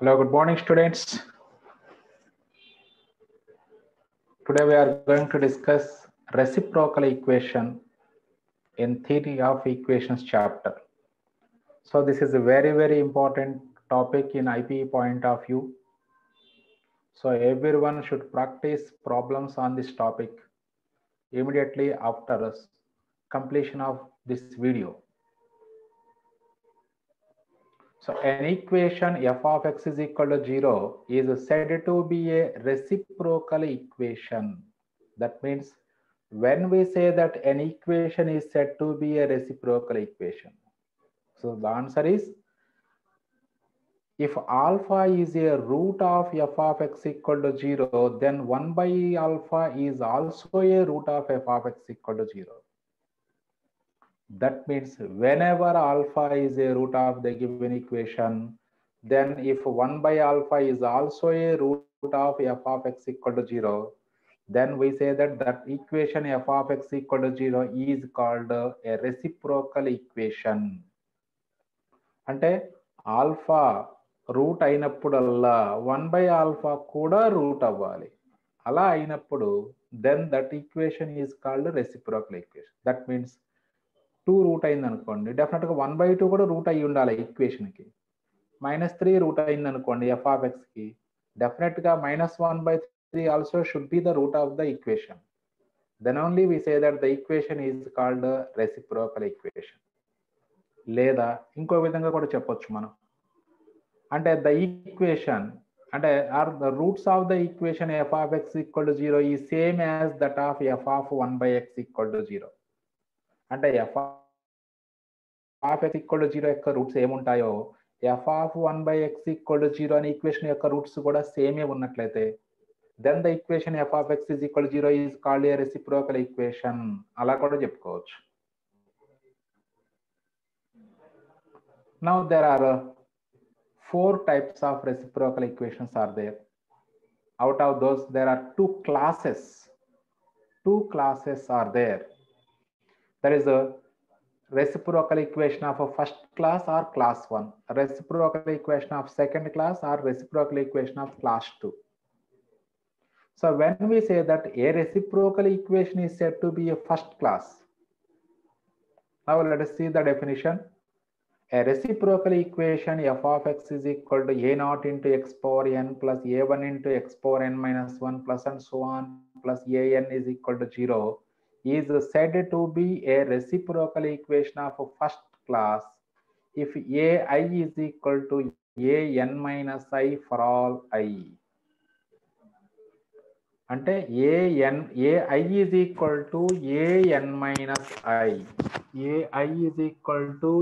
Hello, good morning, students. Today we are going to discuss reciprocal equation in theory of equations chapter. So this is a very important topic in IPE point of view. So everyone should practice problems on this topic immediately after completion of this video. So an equation f of x is equal to 0 is said to be a reciprocal equation. That means when we say that an equation is said to be a reciprocal equation. So the answer is if alpha is a root of f of x equal to 0, then 1 by alpha is also a root of f of x equal to 0. That means whenever alpha is a root of the given equation, then if 1 by alpha is also a root of f of x equal to 0, then we say that equation f of x equal to 0 is called a reciprocal equation. అంటే alpha route అయినప్పుడల్లా 1 by alpha కూడా route అవ్వాలి. అలా అయినప్పుడు then that equation is called reciprocal equation. That means 2 root అయింది అనుకోండి, డెఫినెట్గా 1/2 కూడా route అయ్యి ఉండాలి ఈక్వేషన్కి. -3 రూట్ అయింది అనుకోండి ఎఫ్ ఆఫ్ ఎక్స్కి, డెఫినెట్గా -1/3 also should be the root of the equation. Then only we say that the equation is called reciprocal equation. లేదా ఇంకో విధంగా కూడా చెప్పొచ్చు మనం, అంటే ద ఈక్వేషన్ అంటే are the roots of the equation F of X equal to 0 ఈ same as that of F of 1/x equal to 0. అంటే F of X equal to 0 యొక్క రూట్స్ ఏముంటాయో F of 1/x equal to 0 అనే equation యొక్క roots కూడా సేమే ఉన్నట్లయితే then the equation F of X is equal to 0 is called a reciprocal equation. అలా కూడా చెప్పుకోవచ్చు. Now there are 4 types of reciprocal equations are there. Out of those there are two classes are there. There is a reciprocal equation of a first class or class 1, a reciprocal equation of second class or reciprocal equation of class 2. So when we say that a reciprocal equation is said to be a first class, now let us see the definition. A reciprocal equation f of x is equal to a naught into x power n plus a1 into x power n minus 1 plus and so on plus an is equal to 0 is said to be a reciprocal equation of first class if ai is equal to an minus i for all i. అంటే ai is equal to an minus i, ai is equal to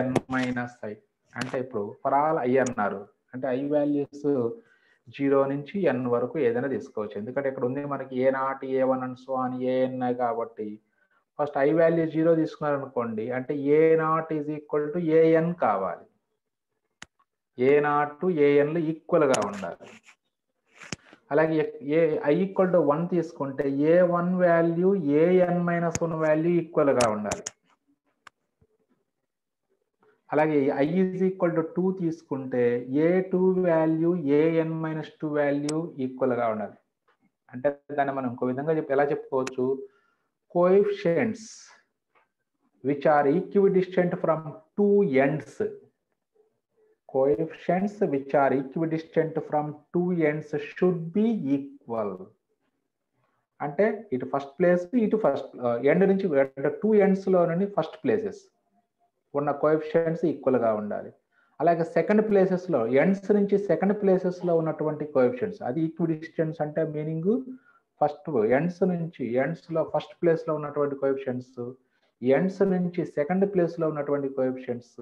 an minus i. అంటే ఇప్పుడు for all I అన్నారు అంటే I values 0 నుంచి n వరకు ఏదైనా తీసుకోవచ్చు. ఎందుకంటే ఇక్కడ ఉంది మనకి A not A one and so అని ఏఎన్ కాబట్టి ఫస్ట్ ఐ వాల్యూ 0 తీసుకున్నారనుకోండి, అంటే A not is equal to A N కావాలి. ఏ నాట్ టు ఏఎన్లు ఈక్వల్గా ఉండాలి. అలాగే ఐ ఈక్వల్ టు 1 తీసుకుంటే a one value a n minus 1 value ఈక్వల్గా ఉండాలి. అలాగే ఐ ఈజ్ ఈక్వల్ టు 2 తీసుకుంటే a two value a n minus 2 value ఈక్వల్గా ఉండాలి. అంటే దాన్ని మనం ఇంకో విధంగా ఎలా చెప్పుకోవచ్చు, coefficients which are equidistant from 2 ends, coefficients which are equidistant from 2 ends should be equal. అంటే ఇటు ఫస్ట్ ప్లేస్ ఇటు ఫస్ట్ ఎండ్ నుంచి 2 ends లో నుండి ఫస్ట్ ప్లేసెస్ ఉన్న కోఎఫిషియెంట్స్ ఈక్వల్గా ఉండాలి. అలాగే సెకండ్ ప్లేసెస్లో ఎండ్స్ నుంచి సెకండ్ ప్లేసెస్లో ఉన్నటువంటి కోఎఫిషియెంట్స్ అది ఈక్విడిస్టెన్స్. అంటే మీనింగ్ ఫస్ట్ ఎండ్స్లో ఫస్ట్ ప్లేస్లో ఉన్నటువంటి కోఎఫిషియెంట్స్, ఎండ్స్ నుంచి సెకండ్ ప్లేస్లో ఉన్నటువంటి కోఎఫిషియెంట్స్,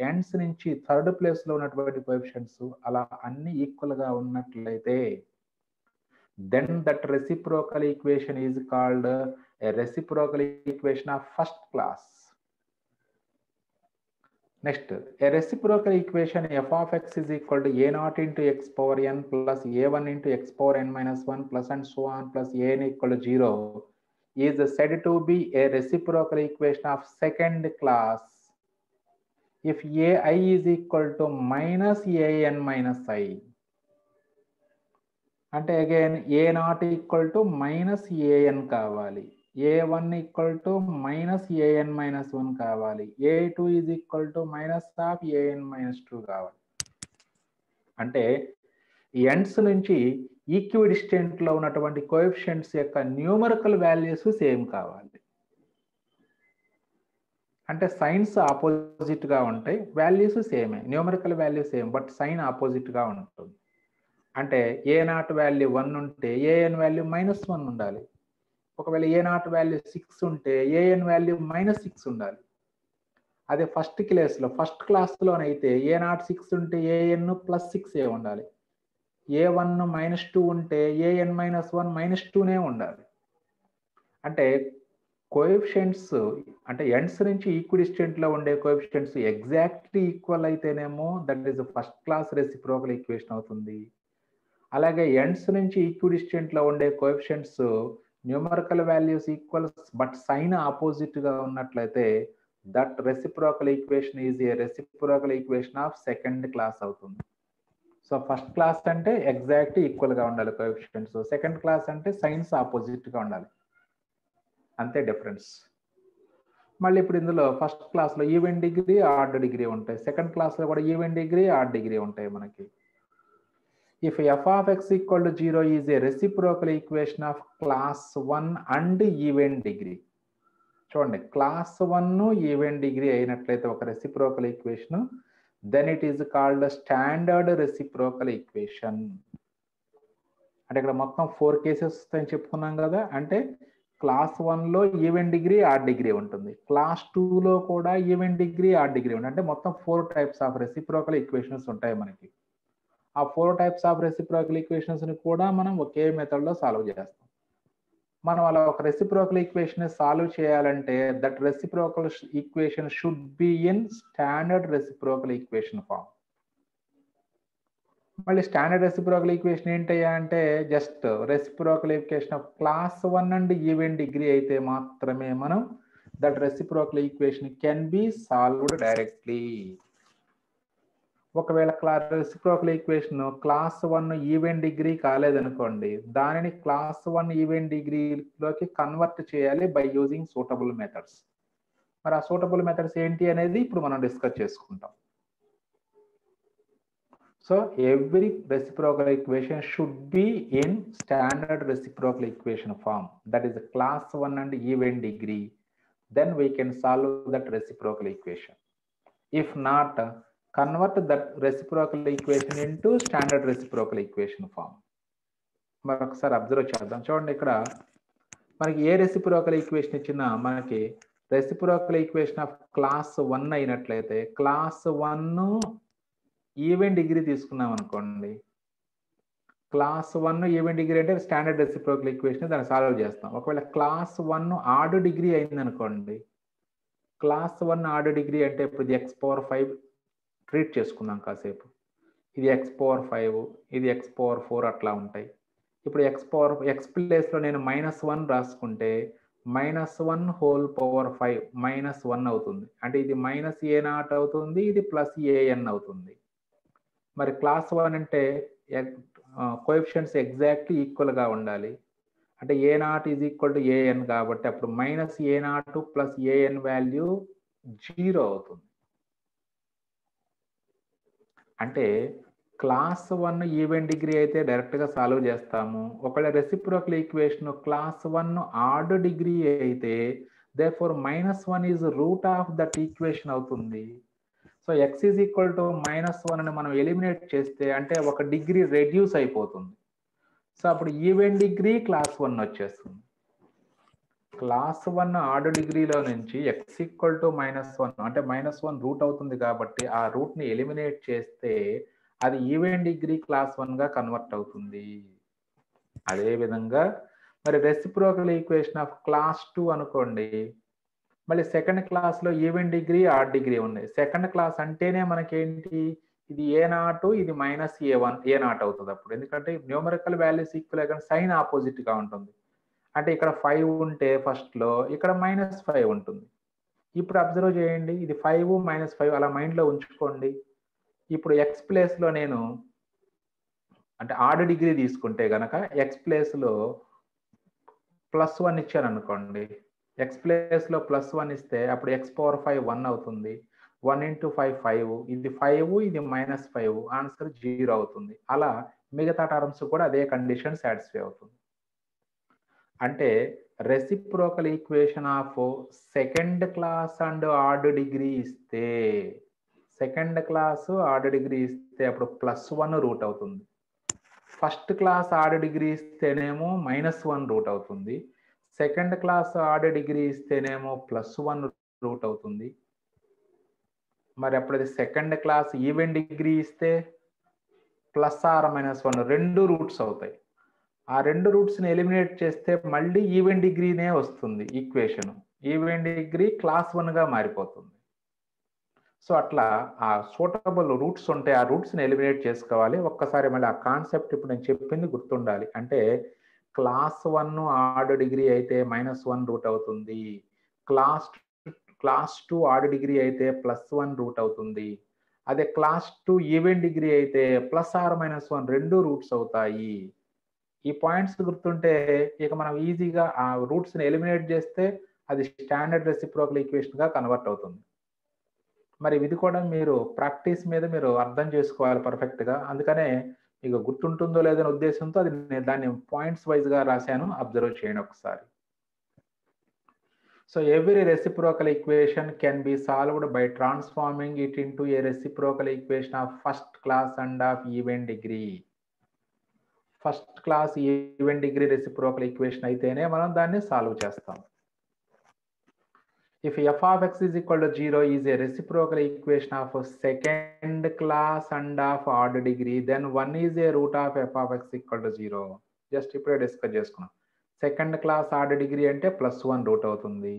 ఎండ్స్ నుంచి థర్డ్ ప్లేస్లో ఉన్నటువంటి కోఎఫిషియెంట్స్ అలా అన్ని ఈక్వల్గా ఉన్నట్లయితే then that reciprocal equation is called a reciprocal equation of first class. Next a reciprocal equation F of X is equal to A not into X power N plus A one into X power N minus 1 plus and so on plus A N equal to 0 is said to be a reciprocal equation of second class if ai is equal to minus an minus I, అంటే again a not equal to minus a n కావాలి, a1 equal to minus a n minus 1 కావాలి, a2 is equal to minus of a n minus 2 కావాలి. అంటే ends నుంచి equidistant లో ఉన్నటువంటి coefficients యొక్క numerical values same కావాలి. అంటే సైన్స్ ఆపోజిట్ గా ఉంటాయి, వాల్యూస్ సేమే, numerical value same, but sign opposite గా ఉంటుంది. అంటే ఏ నాట్ వాల్యూ 1 ఉంటే ఏఎన్ వాల్యూ -1 ఉండాలి. ఒకవేళ ఏ నాట్ వాల్యూ 6 ఉంటే ఏఎన్ వాల్యూ -6 ఉండాలి. అదే ఫస్ట్ క్లాస్లోనైతే ఏ నాట్ 6 ఉంటే ఏఎన్ +6 ఉండాలి. ఏ1 -2 ఉంటే ఏఎన్ -1 -2నే ఉండాలి. అంటే కోఎఫిషియంట్స్ అంటే ఎండ్స్ నుంచి ఈక్విడిస్టెంట్ లో ఉండే కోఎఫిషియంట్స్ ఎగ్జాక్ట్లీ ఈక్వల్ అయితేనేమో that is first class reciprocal equation అవుతుంది. అలాగే ఎండ్స్ నుంచి ఈక్విడిస్టెంట్ లో ఉండే coefficients numerical values equals but sign opposite గా ఉన్నట్లయితే that reciprocal equation is a reciprocal equation of second class అవుతుంది. సో ఫస్ట్ క్లాస్ అంటే ఎగ్జాక్ట్ ఈక్వల్ గా ఉండాలి కోఎఫిషియంట్స్, సెకండ్ క్లాస్ అంటే సైన్స్ ఆపోజిట్ గా ఉండాలి, అంతే డిఫరెన్స్. మళ్ళీ ఇప్పుడు ఇందులో ఫస్ట్ క్లాస్ లో ఈవెన్ డిగ్రీ ఆడ్ డిగ్రీ ఉంటాయి, సెకండ్ క్లాస్ లో కూడా ఈవెన్ డిగ్రీ ఆడ్ డిగ్రీ ఉంటాయి మనకి. If f of x equal to 0 is a reciprocal equation of class 1 and even degree. చూడండి, క్లాస్ 1 ఈవెన్ డిగ్రీ అయినట్లయితే ఒక reciprocal equation, then it is called standard reciprocal equation. అంటే ఇక్కడ మొత్తం 4 cases అని చెప్పుకున్నాం కదా. అంటే క్లాస్ 1లో ఈవెన్ డిగ్రీ ఆడ్ డిగ్రీ ఉంటుంది, క్లాస్ 2లో కూడా ఈవెన్ డిగ్రీ ఆడ్ డిగ్రీ ఉంటుంది. అంటే మొత్తం 4 టైప్స్ ఆఫ్ రెసిప్రోకల్ ఈక్వేషన్స్ ఉంటాయి మనకి. ఆ 4 టైప్స్ ఆఫ్ రెసిప్రోకల్ ఈక్వేషన్స్ ని కూడా మనం ఒకే మెథడ్ లో సాల్వ్ చేస్తాం. మనం అలా ఒక రెసిప్రోకల్ ఈక్వేషన్ సాల్వ్ చేయాలంటే that reciprocal equation should be in standard reciprocal equation form. మళ్ళీ స్టాండర్డ్ రెసిప్రోకల్ ఈక్వేషన్ ఏంటయ్యా అంటే just reciprocal equation of class 1 and even degree అయితే మాత్రమే మనం that reciprocal equation can be solved directly. ఒకవేళ reciprocal equation class 1 even degree కాలేదనుకోండి, దానిని class 1 even డిగ్రీలోకి కన్వర్ట్ చేయాలి బై యూజింగ్ సూటబుల్ మెథడ్స్. మరి ఆ సూటబుల్ మెథడ్స్ ఏంటి అనేది ఇప్పుడు మనం డిస్కస్ చేసుకుంటాం. So every reciprocal equation should be in standard reciprocal equation form, that is class 1 and even degree, then we can solve that reciprocal equation. If not, convert that reciprocal equation into standard reciprocal equation form. మరొకసారి observe చేద్దాం. చూడండి, ఇక్కడ మనకి ఏ reciprocal equation ఇచ్చినా మనకి reciprocal equation of class 1 అయినట్లయితే class 1 even degree తీసుకున్నాం అనుకోండి, క్లాస్ 1 ఈవెన్ డిగ్రీ అంటే స్టాండర్డ్ రెసిప్రోకల్ ఈక్వేషన్, దాన్ని సాల్వ్ చేస్తాం. ఒకవేళ క్లాస్ 1 ఆడ్ డిగ్రీ అయింది అనుకోండి, క్లాస్ 1 ఆడ్ డిగ్రీ అంటే ఇప్పుడు ఇది x⁴ ట్రీట్ చేసుకుందాం కాసేపు. ఇది x⁴, ఇది x⁴ అట్లా ఉంటాయి. ఇప్పుడు x ప్లేస్లో నేను -1 రాసుకుంటే -1 హోల్ పవర్ 5 -1 అవుతుంది. అంటే ఇది -a0 అవుతుంది, ఇది +an అవుతుంది. మరి క్లాస్ 1 అంటే కోఎఫిషియంట్స్ ఎగ్జాక్ట్లీ ఈక్వల్ గా ఉండాలి. అంటే a0 is equal to an కాబట్టి అప్పుడు -a0 + an వాల్యూ 0 అవుతుంది. అంటే క్లాస్ 1 ఈవెన్ డిగ్రీ అయితే డైరెక్ట్ గా సాల్వ్ చేస్తాము. ఒకవేళ reciprocal equation class 1 odd degree అయితే therefore -1 is root of that equation అవుతుంది. So x is equal to -1 అని మనం ఎలిమినేట్ చేస్తే అంటే ఒక డిగ్రీ రెడ్యూస్ అయిపోతుంది. సో అప్పుడు ఈవెన్ డిగ్రీ క్లాస్ 1 వచ్చేస్తుంది. క్లాస్ 1 ఆడ్ డిగ్రీలో నుంచి x ఈక్వల్ టు -1 అంటే -1 రూట్ అవుతుంది కాబట్టి ఆ రూట్ ని ఎలిమినేట్ చేస్తే అది ఈవెన్ డిగ్రీ క్లాస్ 1 గా కన్వర్ట్ అవుతుంది. అదే విధంగా మరి రెసిప్రోకల్ ఈక్వేషన్ ఆఫ్ క్లాస్ 2 అనుకోండి, మళ్ళీ సెకండ్ క్లాస్ లో ఈవెన్ డిగ్రీ ఆడ్ డిగ్రీ ఉన్నాయి. సెకండ్ క్లాస్ అంటేనే మనకేంటి, ఇది a0, ఇది -a1 అవుతుంది అప్పుడు, ఎందుకంటే న్యూమరికల్ వాల్యూస్ ఈక్వల్ కానీ సైన్ ఆపోజిట్ గా ఉంటుంది. అంటే ఇక్కడ 5 ఉంటే ఫస్ట్ లో ఇక్కడ -5 ఉంటుంది. ఇప్పుడు అబ్జర్వ్ చేయండి, ఇది 5 - 5 అలా మైండ్లో ఉంచుకోండి. ఇప్పుడు ఎక్స్ ప్లేస్లో నేను అంటే ఆడ్ డిగ్రీ తీసుకుంటే గనక ఎక్స్ ప్లేస్లో +1 ఇచ్చాను అనుకోండి. ఎక్స్ ప్లేస్లో +1 ఇస్తే అప్పుడు x⁵ 1 అవుతుంది. 1 × 5 5, ఇది 5, ఇది -5, ఆన్సర్ 0 అవుతుంది. అలా మిగతా టర్మ్స్ కూడా అదే కండిషన్ సాటిస్ఫై అవుతుంది. అంటే reciprocal equation of second class and odd degree ఇస్తే, సెకండ్ క్లాస్ ఆర్డ్ డిగ్రీ ఇస్తే అప్పుడు +1 రూట్ అవుతుంది. ఫస్ట్ క్లాస్ ఆర్డ్ డిగ్రీ ఇస్తేనేమో -1 రూట్ అవుతుంది. సెకండ్ క్లాస్ ఆర్డ్ డిగ్రీ ఇస్తేనేమో +1 రూట్ అవుతుంది. మరి అప్పుడు అది సెకండ్ క్లాస్ ఈవెన్ డిగ్రీ ఇస్తే +r-1 రెండు రూట్స్ అవుతాయి. ఆ రెండు రూట్స్ని ఎలిమినేట్ చేస్తే మళ్ళీ ఈవెన్ డిగ్రీనే వస్తుంది ఈక్వేషన్. ఈవెన్ డిగ్రీ క్లాస్ 1గా మారిపోతుంది. సో అట్లా ఆ సూటబుల్ రూట్స్ ఉంటే ఆ రూట్స్ని ఎలిమినేట్ చేసుకోవాలి. ఒక్కసారి మళ్ళీ ఆ కాన్సెప్ట్ ఇప్పుడు నేను చెప్పింది గుర్తుండాలి. అంటే క్లాస్ 1 ఆర్డ్ డిగ్రీ అయితే -1 రూట్ అవుతుంది. క్లాస్ 2 ఆర్డ్ డిగ్రీ అయితే +1 రూట్ అవుతుంది. అదే క్లాస్ 2 ఈవెన్ డిగ్రీ అయితే +r-1 రెండు రూట్స్ అవుతాయి. ఈ పాయింట్స్ గుర్తుంటే ఇక మనం ఈజీగా ఆ రూట్స్ని ఎలిమినేట్ చేస్తే అది స్టాండర్డ్ రెసిప్రోకల్ ఈక్వేషన్గా కన్వర్ట్ అవుతుంది. మరి ఇది కూడా మీరు ప్రాక్టీస్ మీద మీరు అర్థం చేసుకోవాలి పర్ఫెక్ట్గా. అందుకనే మీకు గుర్తుంటుందో లేదనే ఉద్దేశంతో అది నేను దాన్ని పాయింట్స్ వైజ్గా రాశాను. అబ్జర్వ్ చేయండి ఒకసారి. So every reciprocal equation can be solved by transforming it into a reciprocal equation of first class and of even degree. First class even degree reciprocal equation అయితేనే మనం దాన్ని సాల్వ్ చేస్తాం. If f of x is equal to 0 is a reciprocal equation of second class and of odd degree, then 1 is a root of f of x equal to 0. Just ఇప్పుడే discuss చేసుకున్నాం. Second class odd degree అంటే +1 root అవుతుంది.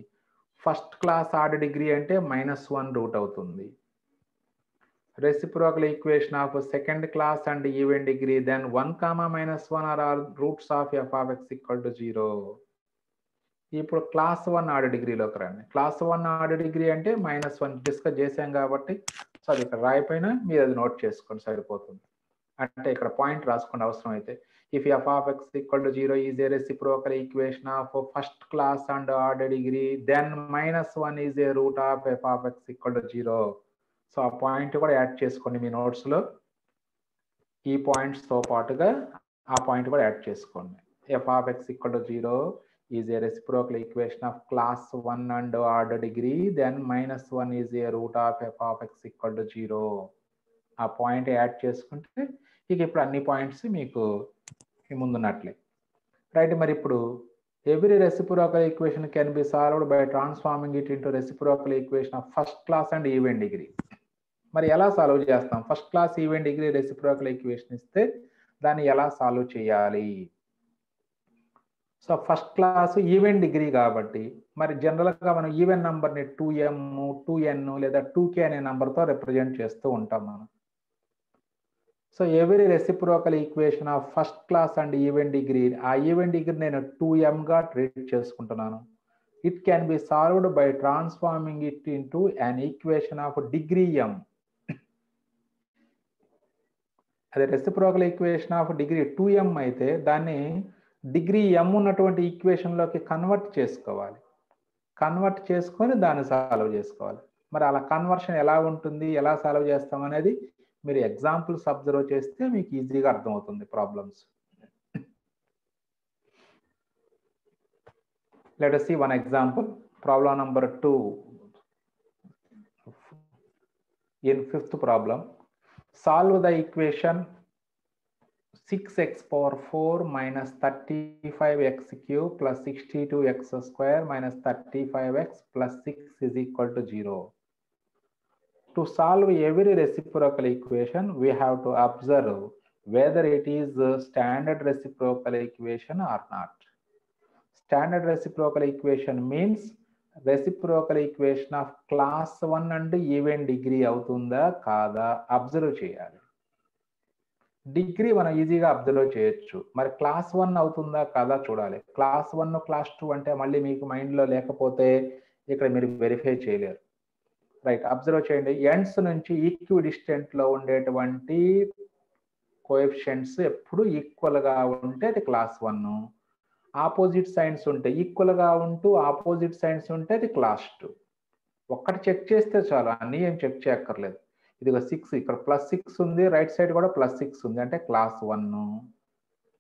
First class odd degree అంటే -1 root అవుతుంది. Reciprocal equation of second class and even degree, then 1, -1 are all roots of f of x equal to 0. ఇప్పుడు class 1 ఆర్డ్ డిగ్రీలోకి రండి. Class 1 ఆర్డ్ degree అంటే -1 discuss చేసాం కాబట్టి so అది ఇక్కడ రాయిపోయినా మీరు అది నోట్ చేసుకోండి సరిపోతుంది. అంటే ఇక్కడ పాయింట్ రాసుకోండి అవసరం అయితే. If f of x equal to 0 is a reciprocal equation of first class and odd degree, then -1 is a root of f of x equal to 0. So ఆ పాయింట్ కూడా యాడ్ చేసుకోండి మీ నోట్స్లో. ఈ పాయింట్స్తో పాటుగా ఆ పాయింట్ కూడా యాడ్ చేసుకోండి. f of x equal to 0 is a reciprocal equation of class 1 and odd degree, then -1 is a root of f of x equal to 0. ఆ point add చేసుకుంటే ఇక ఇప్పుడు అన్ని పాయింట్స్ మీకు ముందున్నట్లే రైట్. మరి ఇప్పుడు every reciprocal equation can be solved by transforming it into reciprocal equation of first class and even degree. మరి ఎలా సాల్వ్ చేస్తాం? First class even degree reciprocal equation ఇస్తే దాన్ని ఎలా సాల్వ్ చేయాలి? So first class even degree కాబట్టి మరి జనరల్గా మనం ఈవెన్ నంబర్ని 2m 2n లేదా 2k అనే నంబర్తో రిప్రజెంట్ చేస్తూ ఉంటాం మనం. So every reciprocal equation of first class and even degree, ఆ ఈవెన్ డిగ్రీ నేను 2mగా ట్రీట్ చేసుకుంటున్నాను. It can be solved by transforming it into an equation of degree m. అదే reciprocal equation of degree 2m అయితే దాన్ని degree m ఉన్నటువంటి ఈక్వేషన్లోకి convert చేసుకోవాలి. Convert చేసుకొని దాన్ని సాల్వ్ చేసుకోవాలి. మరి అలా కన్వర్షన్ ఎలా ఉంటుంది, ఎలా సాల్వ్ చేస్తాం అనేది మీరు ఎగ్జాంపుల్స్ అబ్జర్వ్ చేస్తే మీకు ఈజీగా అర్థమవుతుంది problems. Let us see one example. Problem number 2. In fifth problem, solve the equation 6x⁴ minus 35x cube plus 62x square minus 35x plus 6 is equal to 0. To solve every reciprocal equation, we have to observe whether it is a standard reciprocal equation or not. Standard reciprocal equation means reciprocal equation of class 1 and even degree అవుతుందా కాదా observe చేయాలి. Degree మనం ఈజీగా observe చేయొచ్చు, మరి class 1 అవుతుందా కాదా చూడాలి. క్లాస్ 1 క్లాస్ 2 అంటే మళ్ళీ మీకు మైండ్లో లేకపోతే ఇక్కడ మీరు వెరిఫై చేయలేరు. రైట్, అబ్జర్వ్ చేయండి. ఎండ్స్ నుంచి ఈక్వి డిస్టెంట్లో ఉండేటువంటి కోఎఫిషియంట్స్ ఎప్పుడు ఈక్వల్గా ఉంటే అది క్లాస్ 1. ఆపోజిట్ సైన్స్ ఉంటే ఈక్వల్గా ఉంటూ ఆపోజిట్ సైన్స్ ఉంటే అది క్లాస్ 2. ఒక్కటి చెక్ చేస్తే చాలు, అన్నీ ఏం చెక్ చేయక్కర్లేదు. ఇదిగో 6, ఇక్కడ +6 ఉంది, రైట్ సైడ్ కూడా +6 ఉంది అంటే క్లాస్ 1.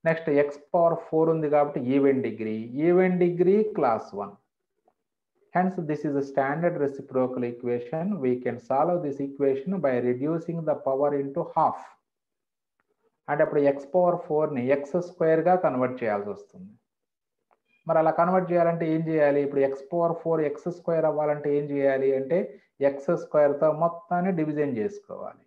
నెక్స్ట్ x⁴ ఉంది కాబట్టి even degree class 1. Hence, this is a standard reciprocal equation. We can solve this equation by reducing the power into half. అంటే అప్పుడు x⁴ని x² గా కన్వర్ట్ చేయాల్సి వస్తుంది. మరి అలా కన్వర్ట్ చేయాలంటే ఏం చేయాలి? ఇప్పుడు x⁴ x² అవ్వాలంటే ఏం చేయాలి అంటే x²తో మొత్తాన్ని డివిజన్ చేసుకోవాలి.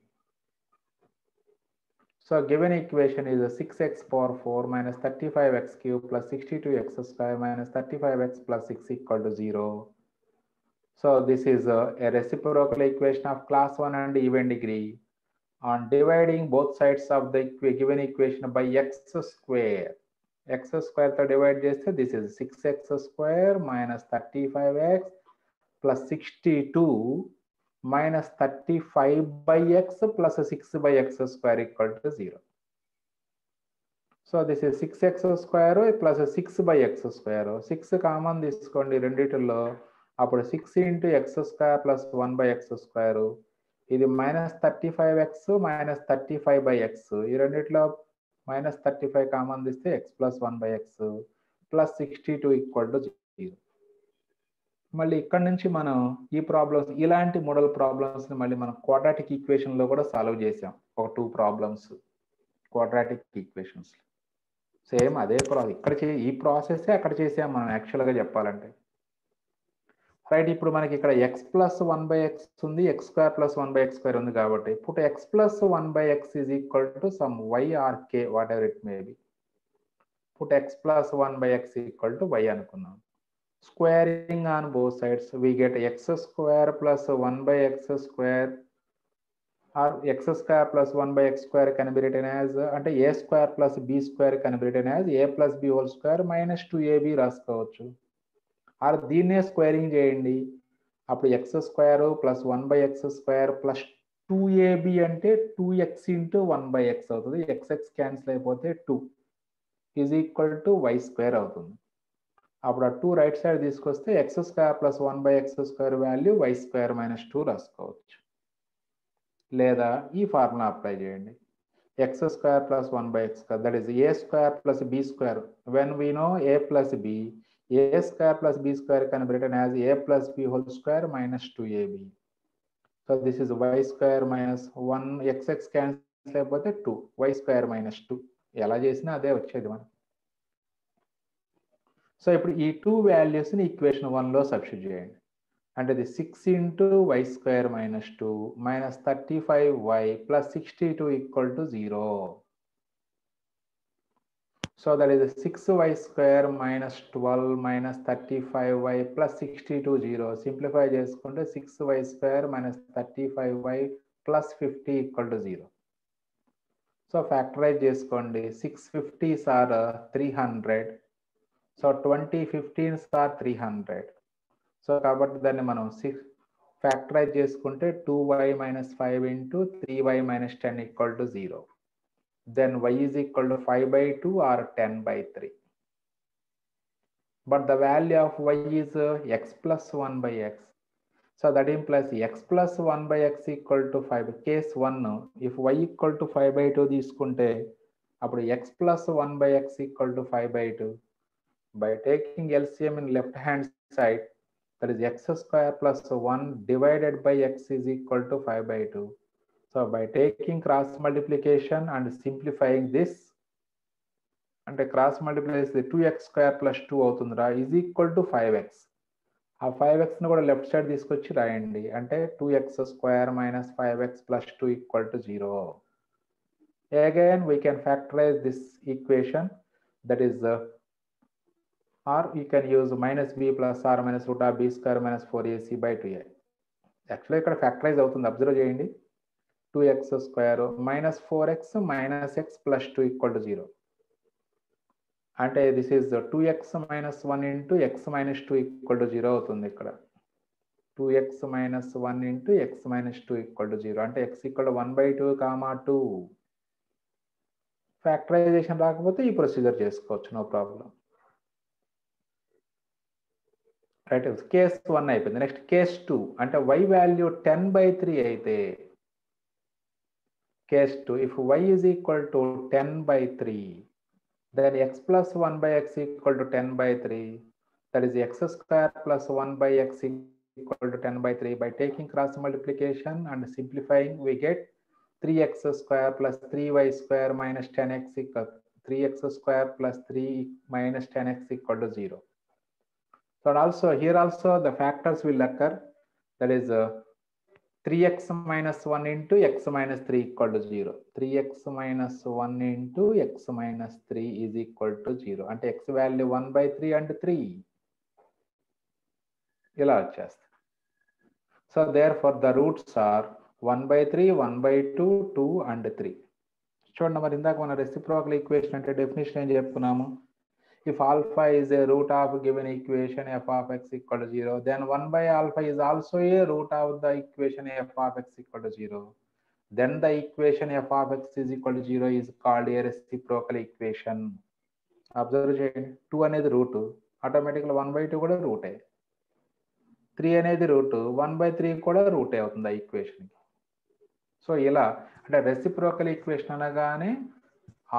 So given equation is 6x⁴ minus 35x³ plus 62x² minus 35x plus 6 equal to 0. So this is a reciprocal equation of class 1 and even degree. On dividing both sides of the given equation by x², x² to divide చేస్తే this is 6x² minus 35x plus 62 minus 35 by x plus 6 by x² equal to 0. So this is 6x² plus 6 by x². 6 common తీసుకోండి రెండిటిలో, అప్పుడు 6 into x² plus 1 by x². ఇది -35x minus 35 by x. ఈ రెండిట్లో -35 common తీస్తే x plus 1 by x plus 62 equal to 0. మళ్ళీ ఇక్కడ నుంచి మనం ఈ ప్రాబ్లమ్స్, ఇలాంటి మోడల్ ప్రాబ్లమ్స్ని మళ్ళీ మనం క్వాడ్రాటిక్ ఈక్వేషన్లో కూడా సాల్వ్ చేసాం. ఒక 2 ప్రాబ్లమ్స్ క్వాడ్రాటిక్ ఈక్వేషన్స్. సేమ్ అదే ఇక్కడ ఈ ప్రాసెస్ అక్కడ చేసాం మనం యాక్చువల్గా చెప్పాలంటే. రైట్, ఇప్పుడు మనకి ఇక్కడ x plus 1 by x ఉంది, x² plus 1 by x² ఉంది కాబట్టి ఇప్పుడు x plus 1 by x is equal to some y or k, whatever it may be. ఇప్పుడు x plus 1 by x equal to y అనుకున్నాం. Squaring on both sides, we get x² plus 1 by x² or x² plus 1 by x² can be written as అంటే a² plus b² can be written as a plus b whole square minus 2ab రాసుకోవచ్చు. Are దీన్నే squaring చేయండి, అప్పుడు x² plus 1 by x² plus 2ab అంటే 2x into 1 by x అవుతుంది. xx cancel అయిపోతే 2 is equal to y² అవుతుంది. అప్పుడు ఆ 2 రైట్ సైడ్ తీసుకొస్తే x² plus 1 by x² value y² minus 2 రాసుకోవచ్చు. లేదా ఈ ఫార్ములా అప్లై చేయండి, x² plus 1 by x, that is a² plus b². when we know a plus b, a² plus b² can be written as a plus b whole square minus 2ab. So this is y² minus 1, xx cancel అయిపోతే 2, y² minus 2. ఎలా చేసినా అదే వచ్చేది మనం. So ఇప్పుడు ఈ 2 వాల్యూస్ని equation 1లో substitute చేయండి. అంటే ఇది 6 into y² minus 2 minus 35y plus 62 equal to 0. So that is 6y² minus 12 minus 35y plus 62 0. Simplify చేసుకుంటే 6y² minus 35y plus 50 equal to 0. So factorize చేసుకోండి, 650s are 300. So 2015s are 300. So కాబట్టి దాన్ని మనం factorise చేసుకుంటే 2y minus 5 into 3y minus 10 equal to 0. Then y is equal to 5/2 or 10/3. But the value of y is x plus 1 by x. So that implies x plus 1 by x equal to 5. Case 1, if y equal to 5/2 తీసుకుంటే అప్పుడు x plus 1 by x equal to 5/2. By taking LCM in left hand side, that is x² plus 1 divided by x is equal to 5/2. So by taking cross multiplication and simplifying this, అంటే cross multiply చేస్తే 2x² plus 2 అవుతుందిరా is equal to 5x. ఆ 5xను కూడా left side తీసుకొచ్చి రాయండి, అంటే 2x² minus 5x plus 2 equal to 0. Again we can factorize this equation, that is or you can use minus b plus r minus root of b² minus 4ac by 2a. యాక్చువల్గా ఇక్కడ factorise అవుతుంది, observe చేయండి. 2x² minus 4x minus x plus 2 equal to 0. అంటే this is 2x minus 1 into x minus 2 equal to 0 అవుతుంది ఇక్కడ. 2x minus 1 into x minus 2 equal to 0. అంటే x equal to 1/2, 2. Factorisation రాకపోతే ఈ ప్రొసీజర్ చేసుకోవచ్చు, no problem. Right, case 1 అయిపోయింది. Next case 2 అంటే y value 10/3 అయితే case 2 if y is equal to 10/3 then x plus 1 by x equal to 10/3, that is x square plus 1 by x equal to 10/3. By taking cross multiplication and simplifying we get 3x square plus 3y square minus 10x equal 3x square plus 3 minus 10x equal to 0. So also here also the factors will occur, that is 3x minus 1 into x minus 3 equal to 0. 3x minus 1 into x minus 3 is equal to 0. అంటే x value 1/3 and 3 ఇలా వచ్చేస్తుంది. So therefore the roots are 1/3, 1/2, 2 and 3. చూడండి, మరి ఇందాక మన reciprocal equation అంటే definition ఏం చెప్పుకున్నాము? If alpha is a root of given equation f of x equal to 0, then 1 by alpha is also a root of the equation f of x equal to 0. Then the equation f of x is equal to 0 is called a reciprocal equation. Observe చేయండి, 2 అనేది route, ఆటోమేటిక్గా 1/2 కూడా రూటే, 3 అనేది route, 1/3 కూడా రూటే అవుతుంది ఆ ఈక్వేషన్కి. సో ఇలా అంటే రెసిప్రోకల్ ఈక్వేషన్ అనగానే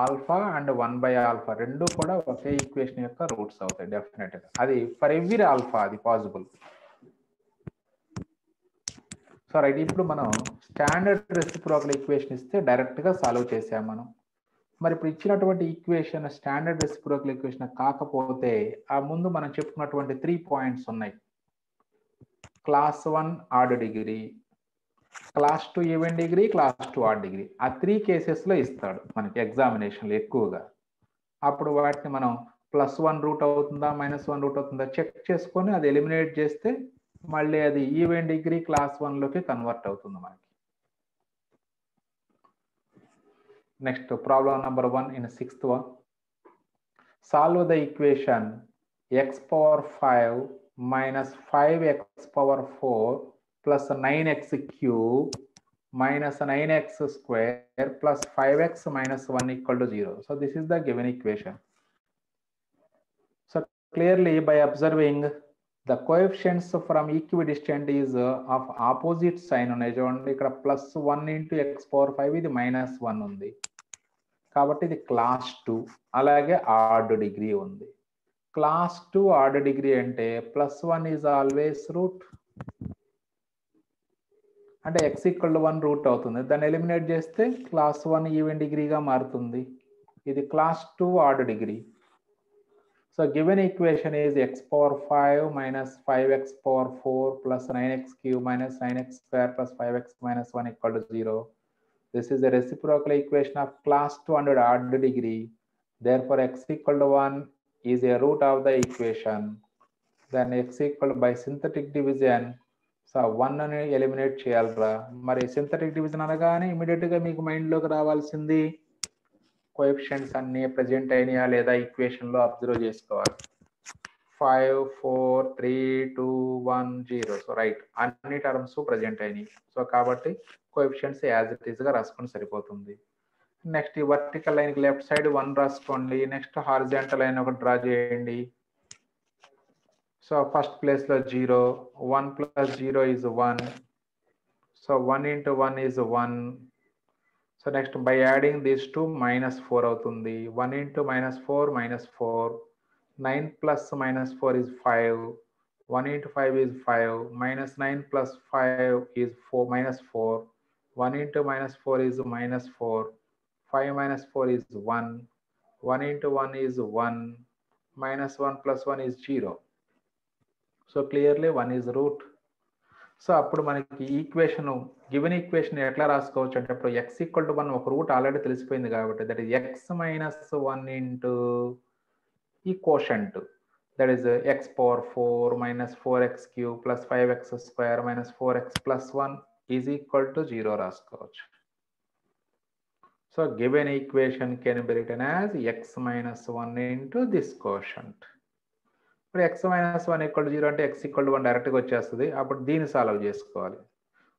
ఆల్ఫా అండ్ 1 by ఆల్ఫా రెండు కూడా ఒకే ఈక్వేషన్ యొక్క రూట్స్ అవుతాయి డెఫినెట్గా. అది ఫర్ ఎవ్రీ ఆల్ఫా అది పాసిబుల్. సో రైట్, ఇప్పుడు మనం స్టాండర్డ్ రెసిప్రోకల్ ఈక్వేషన్ ఇస్తే డైరెక్ట్గా సాల్వ్ చేసాం మనం. మరి ఇప్పుడు ఇచ్చినటువంటి ఈక్వేషన్ స్టాండర్డ్ రెసిప్రోకల్ ఈక్వేషన్ కాకపోతే ఆ ముందు మనం చెప్పుకున్నటువంటి 3 పాయింట్స్ ఉన్నాయి. Class 1 odd degree, class 2 even degree, class 2 odd degree, ఆ 3 కేసెస్లో ఇస్తాడు మనకి ఎగ్జామినేషన్లో ఎక్కువగా. అప్పుడు వాటిని మనం +1 రూట్ అవుతుందా -1 రూట్ అవుతుందా చెక్ చేసుకొని అది ఎలిమినేట్ చేస్తే మళ్ళీ అది ఈవెన్ డిగ్రీ క్లాస్ 1లోకి కన్వర్ట్ అవుతుంది మనకి. Next problem number 1 in 6th one. Solve the equation x power 5 minus 5x power 4 plus 9x cube minus 9x square plus 5x minus 1 equal to 0. So this is the given equation. So clearly by observing the coefficients from equidistant is of opposite sign ఉన్నాయి చూడండి, ఇక్కడ +1 into x power 5 ఇది -1 ఉంది కాబట్టి ఇది class 2. అలాగే add degree ఉంది. Class 2 odd degree అంటే +1 ఈజ్ ఆల్వేస్ రూట్, అంటే x ఈక్వల్ టు 1 రూట్ అవుతుంది. దాన్ని ఎలిమినేట్ చేస్తే క్లాస్ 1 ఈవెన్ డిగ్రీగా మారుతుంది. ఇది class 2 odd degree. So given equation is x power 5 minus 5x power 4 plus 9x cube minus 9x square plus 5x minus 1 equal to 0. This is a reciprocal equation of class 2 and odd degree. Therefore x equal to 1 is a root of the equation. Then x equal to by synthetic division. So 1 అని eliminate చేయాలరా. మరి synthetic division అనగానే ఇమీడియట్గా మీకు మైండ్లోకి రావాల్సింది coefficients అన్నీ present అయినాయా లేదా ఈక్వేషన్లో అబ్జర్వ్ చేసుకోవాలి. 5 4 3 2 1 0. సో రైట్, అన్ని టర్మ్స్ ప్రజెంట్ అయినాయి. సో కాబట్టి కోఎఫిషియంట్స్ యాజ్ ఇట్ ఈస్గా రాసుకొని సరిపోతుంది. నెక్స్ట్ ఈ వర్టికల్ లైన్కి లెఫ్ట్ సైడ్ 1 రాసుకోండి. నెక్స్ట్ హారిజాంటల్ లైన్ ఒకటి డ్రా చేయండి. సో ఫస్ట్ ప్లేస్లో 0, 1 plus 0 is 1. So 1 into 1 is 1. So next by adding these two -4 అవుతుంది. 1 into -4 -4. 9 plus -4 is 5. 1 into 5 is 5. -9 plus 5 is 4 -4. 1 into -4 is -4. 5 minus 4 is 1. 1 into 1 is 1. -1 plus 1 is 0. So clearly 1 is root. So అప్పుడు మనకి equation given equation ఎట్లా రాసుకోవచ్చు అంటే ఇప్పుడు x equal to 1 ఒక route already తెలిసిపోయింది కాబట్టి that is x minus 1 into ఈ quotient, that is x power 4 minus 4x cube plus 5x square minus 4x plus 1 is equal to 0 రాసుకోవచ్చు. So given equation can be written as x minus 1 into this quotient. ఇప్పుడు x minus 1 equal to 0 అంటే x equal to 1 డైరెక్ట్గా వచ్చేస్తుంది. అప్పుడు దీన్ని solve చేసుకోవాలి.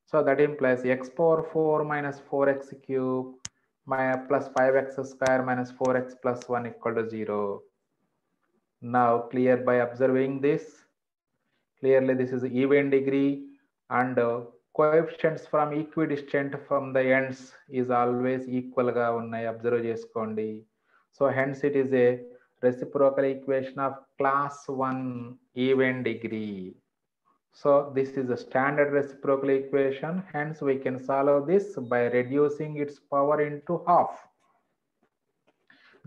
So that implies x power 4 minus 4x cube plus 5x square minus 4x plus 1 equal to 0. Now clear by observing this. Clearly this is even degree and coefficients from equidistant from the ends is always equal ga unnai. Observe cheskondi. So hence it is a reciprocal equation of class 1 even degree. So this is a standard reciprocal equation. Hence we can solve this by reducing its power into half.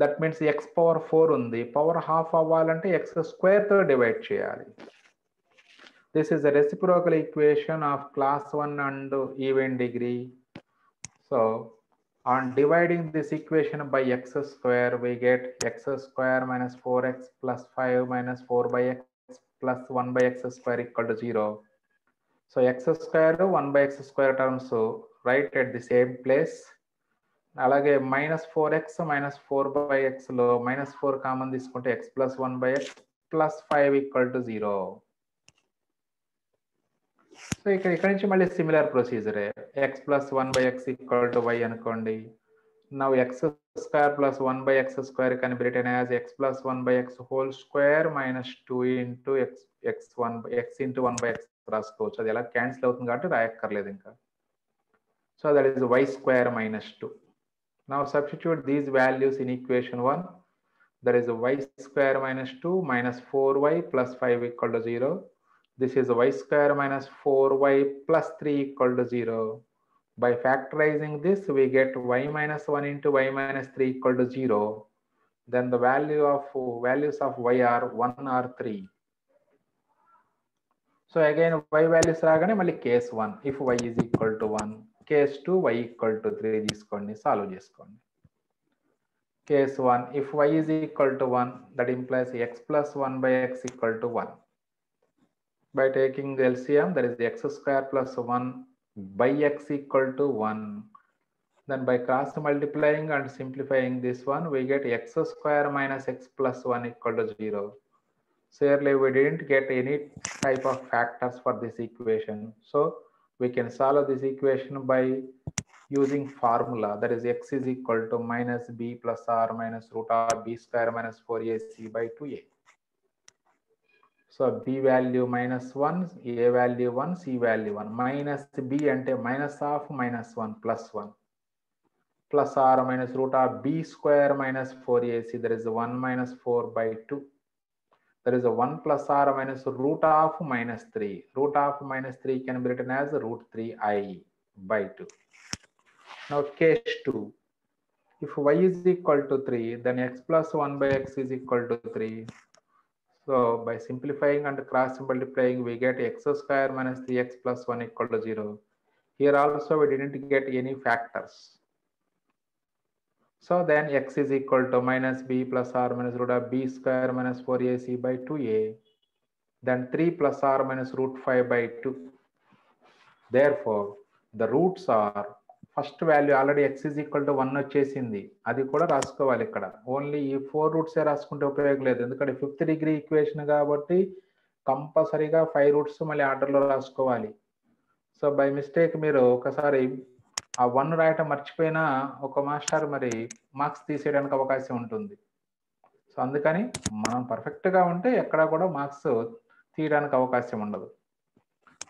That means x power 4 undi, power half avvalante x square tho divide cheyali. This is a reciprocal equation of class 1 and even degree. So on dividing this equation by x square, we get x square minus 4x plus 5 minus 4 by x plus 1 by x square equal to 0. So x square 1 by x square terms right at the same place. అలాగే minus 4x minus 4 by x లో minus 4 common తీసుకుంటే x plus 1 by x plus 5 equal to 0. So ఇక్కడ నుంచి మళ్ళీ similar ప్రొసీజరే. x plus 1 by x equal to y అనుకోండి. Now x square plus 1 by x square can be written as x plus 1 by x whole square minus 2 into x into 1 by x రాసుకోవచ్చు. అది ఎలా cancel అవుతుంది కాబట్టి రాయక్కర్లేదు ఇంకా. So that is y square minus 2. Now substitute these values in equation 1. There is y square minus 2 minus 4y plus 5 equal to 0. This is y square minus 4y plus 3 equal to 0. By factorizing this, we get y minus 1 into y minus 3 equal to 0. Then the values of y are 1 or 3. So again y values రాగానే మళ్ళీ case 1 if y is equal to 1, case 2 y equal to 3 తీసుకోండి, solve చేసుకోండి. Case 1 if y is equal to 1, that implies x plus 1 by x equal to 1. By taking the LCM, there is the x square plus 1 by x equal to 1. Then by cross multiplying and simplifying this one, we get x square minus x plus 1 equal to 0. Clearly we didn't get any type of factors for this equation. So we can solve this equation by using formula, that is x is equal to minus b plus r minus root of b square minus 4ac by 2a. So b value minus 1, a value 1, c value 1. Minus b ante minus of minus 1 plus 1. Plus r minus root of b square minus 4ac, there is 1 minus 4 by 2. There is a 1 plus r minus root of minus 3. Root of minus 3 can be written as root 3i by 2. Now case 2. If y is equal to 3, then x plus 1 by x is equal to 3. So by simplifying and cross multiplying, we get x square minus 3x plus 1 equal to 0. Here also we didn't get any factors. So then x is equal to minus b plus r minus root of b square minus 4ac by 2a. Then 3 plus r minus root 5 by 2. Therefore, the roots are, first value already x is equal to 1 వచ్చేసింది, అది కూడా రాసుకోవాలి ఇక్కడ. Only ఈ 4 రూట్సే రాసుకుంటే ఉపయోగం లేదు, ఎందుకంటే 5th degree ఈక్వేషన్ కాబట్టి కంపల్సరీగా 5 రూట్స్ మళ్ళీ ఆర్డర్లో రాసుకోవాలి. సో బై మిస్టేక్ మీరు ఒకసారి ఆ 1 రాయటం మర్చిపోయినా ఒక మాస్టర్ మరి మార్క్స్ తీసేయడానికి అవకాశం ఉంటుంది. సో అందుకని మనం పర్ఫెక్ట్గా ఉంటే ఎక్కడ కూడా మార్క్స్ తీయడానికి అవకాశం ఉండదు.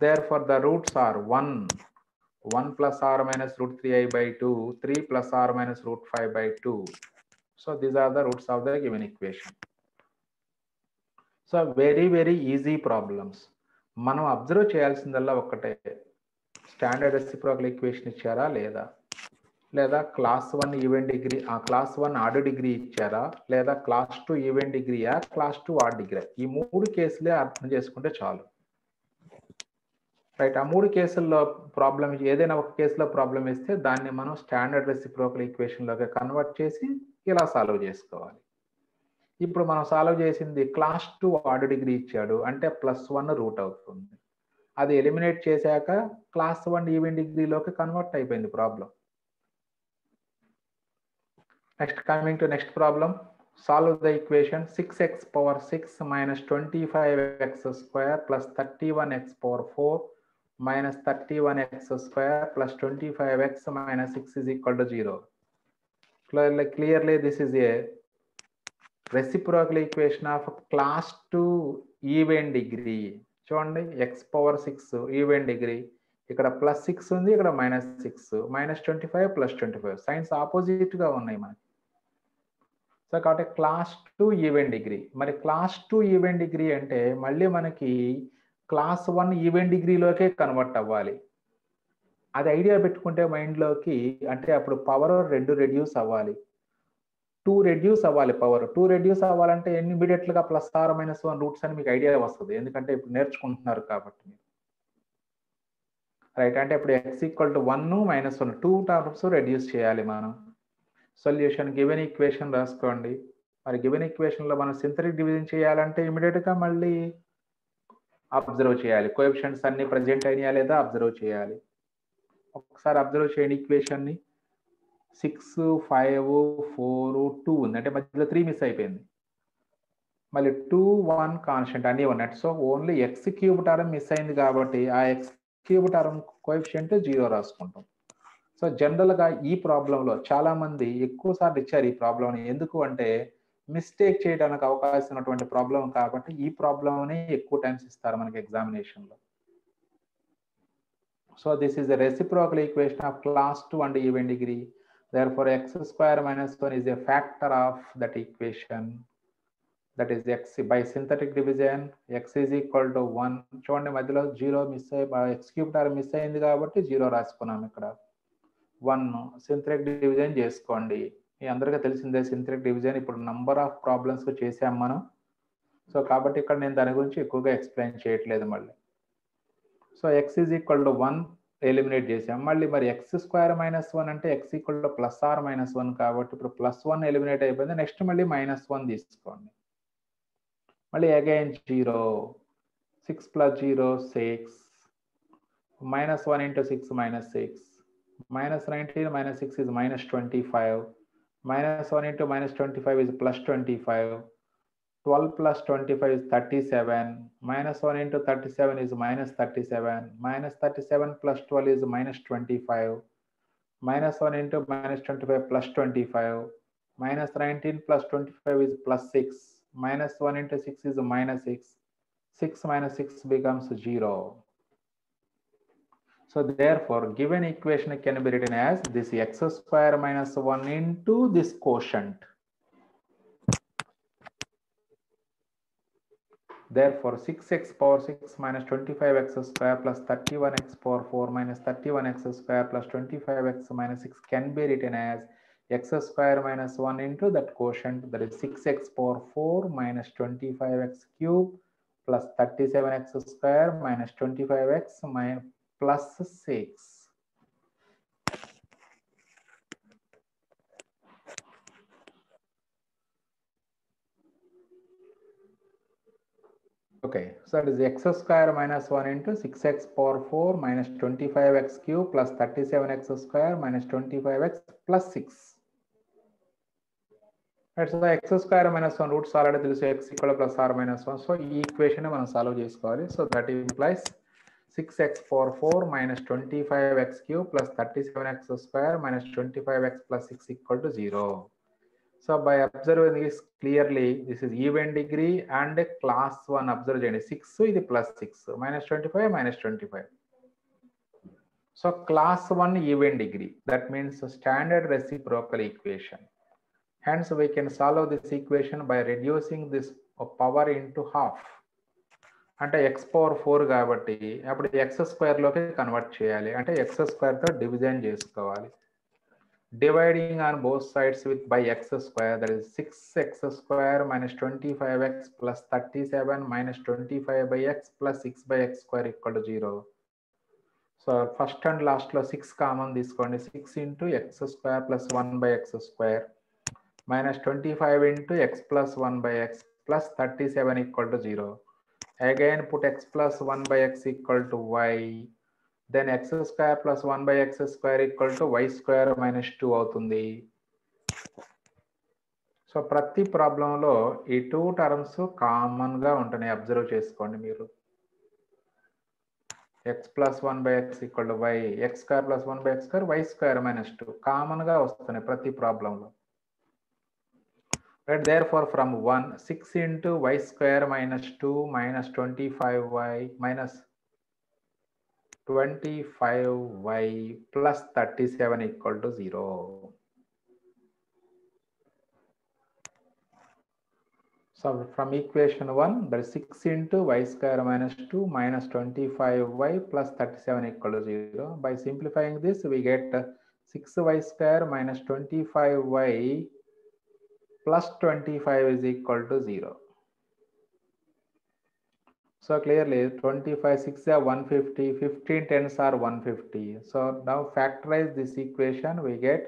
Therefore the roots are 1 plus r minus root 3i by 2, 3 plus r minus root 5 by 2. So these are the roots of the given equation. So very easy problems. మనం అబ్జర్వ్ చేయాల్సిందల్లా ఒక్కటే, స్టాండర్డ్ రెసిప్రోకల్ ఈక్వేషన్ ఇచ్చారా లేదా class 1 even degree, class 1 odd degree ఇచ్చారా, లేదా class 2 even డిగ్రీయా, class 2 odd degree, ఈ 3 కేసులే అర్థం చేసుకుంటే చాలు. రైట్, ఆ 3 కేసుల్లో ప్రాబ్లం, ఏదైనా ఒక కేసులో ప్రాబ్లం ఇస్తే దాన్ని మనం స్టాండర్డ్ రెసిప్రోకల్ ఈక్వేషన్లోకి కన్వర్ట్ చేసి ఇలా సాల్వ్ చేసుకోవాలి. ఇప్పుడు మనం సాల్వ్ చేసింది క్లాస్ 2 ఆడ్ డిగ్రీ ఇచ్చాడు అంటే +1 రూట్ అవుతుంది. అది ఎలిమినేట్ చేశాక క్లాస్ 1 ఈవెన్ డిగ్రీలోకి కన్వర్ట్ అయిపోయింది problem. Next coming to next problem. solve the equation. 6x power 6 minus 25x square plus 31x power 4 minus 31x square plus 25x minus 6 is equal to 0. Clearly this is a reciprocal equation of class 2 even degree. చూడండి x power 6 even degree, ఇక్కడ plus 6 ఉంది, ఇక్కడ minus 6, minus 25 plus 25, science opposite గా ఉన్నాయి మనకి. So కాబట్టి class 2 even degree. మరి class 2 even degree అంటే మళ్ళీ మనకి క్లాస్ 1 ఈవెన్ డిగ్రీలోకే కన్వర్ట్ అవ్వాలి. అది ఐడియా పెట్టుకుంటే మైండ్లోకి, అంటే అప్పుడు పవర్ 2 రెడ్యూస్ అవ్వాలి, 2 రెడ్యూస్ అవ్వాలి. పవర్ 2 రెడ్యూస్ అవ్వాలంటే ఇమ్మీడియట్గా ప్లస్ ఆర్ మైనస్ 1 రూట్స్ అని మీకు ఐడియా వస్తుంది, ఎందుకంటే ఇప్పుడు నేర్చుకుంటున్నారు కాబట్టి. రైట్, అంటే ఇప్పుడు x equal to 1 minus 1 2 terms reduce చేయాలి మనం. సొల్యూషన్ గివెన్ ఈక్వేషన్ రాసుకోండి. మరి గివెన్ ఈక్వేషన్లో మనం సింథటిక్ డివిజన్ చేయాలంటే ఇమీడియట్గా మళ్ళీ అబ్జర్వ్ చేయాలి, కోఎఫిషియంట్స్ అన్ని ప్రజెంట్ అయినాయా లేదా అబ్జర్వ్ చేయాలి. ఒకసారి అబ్జర్వ్ చేయండి ఈక్వేషన్ని. 6 5 4 2 ఉంది, అంటే మధ్యలో 3 మిస్ అయిపోయింది. మళ్ళీ 2 1 కాన్స్టెంట్ అన్నీ ఉన్నాయి. So only X cube term miss అయింది కాబట్టి ఆ ఎక్స్ క్యూబ్ టర్మ్ కోఎఫిషియంట్ 0 రాసుకుంటాం. సో జనరల్గా ఈ ప్రాబ్లంలో చాలా మంది ఎక్కువ సార్లు ఇచ్చారు ఈ ప్రాబ్లంని. ఎందుకు అంటే మిస్టేక్ చేయడానికి అవకాశం ఉన్నటువంటి ప్రాబ్లం కాబట్టి ఈ ప్రాబ్లంని ఎక్కువ టైమ్స్ ఇస్తారు మనకి ఎగ్జామినేషన్లో. So this is the reciprocal equation of class 2 and even degree. Therefore x square minus 1 is a factor of that equation, that is x by synthetic division. X is equal to 1. చూడండి మధ్యలో 0 miss అయ్యి x cube term miss అయింది కాబట్టి 0 రాసుకున్నాం. ఇక్కడ 1 synthetic division చేసుకోండి. మీ అందరికీ తెలిసిందే సింథటిక్ డివిజన్, ఇప్పుడు నంబర్ ఆఫ్ ప్రాబ్లమ్స్ చేసాం మనం. సో కాబట్టి ఇక్కడ నేను దాని గురించి ఎక్కువగా ఎక్స్ప్లెయిన్ చేయట్లేదు మళ్ళీ. So x is equal to 1 eliminate చేసాం. మళ్ళీ మరి x స్క్వేర్ మైనస్ 1 అంటే x equal to plus or minus 1 కాబట్టి ఇప్పుడు ప్లస్ 1 ఎలిమినేట్ అయిపోయింది. నెక్స్ట్ మళ్ళీ మైనస్ 1 తీసుకోండి. మళ్ళీ again 0, 6 plus 0 6, minus 1 into 6 minus 6, minus 19 minus 6 is minus 25, minus 1 into minus 25 is plus 25, 12 plus 25 is 37, minus 1 into 37 is minus 37, minus 37 plus 12 is minus 25, minus 1 into minus 25 plus 25, minus 19 plus 25 is plus 6, minus 1 into 6 is minus 6, 6 minus 6 becomes 0. So therefore given equation can be written as this x square minus 1 into this quotient. Therefore 6x power 6 minus 25x square plus 31x power 4 minus 31x square plus 25x minus 6 can be written as x square minus 1 into that quotient, that is 6x power 4 minus 25x cube plus 37x square minus 25x minus plus 6. Okay, so that is x square minus 1 into 6x power 4 minus 25x cube plus 37x square minus 25x plus 6. Right, so the x square minus 1 roots already తెలుసు, x equal plus r minus 1. So ఈ equation మనం solve చేసుకోవాలి. So that implies 6x power 4 minus 25x cube plus 37x square minus 25x plus 6 equal to 0. So by observing this clearly, this is even degree and class 1. Observe చేయండి, 6 ఇది plus 6 minus 25 minus 25. So class 1 even degree, that means standard reciprocal equation. Hence we can solve this equation by reducing this power into half. అంటే x power 4 కాబట్టి అప్పుడు x square లోకి convert చేయాలి, అంటే x square తో division చేసుకోవాలి. Dividing on both sides with by x square, that is 6x square minus 25x plus 37 minus 25 by x plus 6 by x square equal to 0. So first and last లో 6 common తీసుకోండి. 6 into x square plus 1 by x square minus 25 into x plus 1 by x plus 37 equal to 0. Again put x plus 1 by x equal to y. Then x square plus 1 by x square equal to y square minus 2 అవుతుంది. So ప్రతి ప్రాబ్లంలో ఈ 2 terms కామన్గా ఉంటున్నాయి, observe చేసుకోండి మీరు. x plus 1 by x equal to y, x square plus 1 by x square, y square minus 2 కామన్గా వస్తున్నాయి ప్రతి ప్రాబ్లంలో. Right, therefore from 1, 6 into y square minus 2 minus 25y minus 25y plus 37 equal to 0. So from equation 1, that is 6 into y square minus 2 minus 25y plus 37 equal to 0. By simplifying this, we get 6y square minus 25y plus 25 is equal to 0. So clearly 25 6 are 150, 15 10s are 150. So now factorize this equation, we get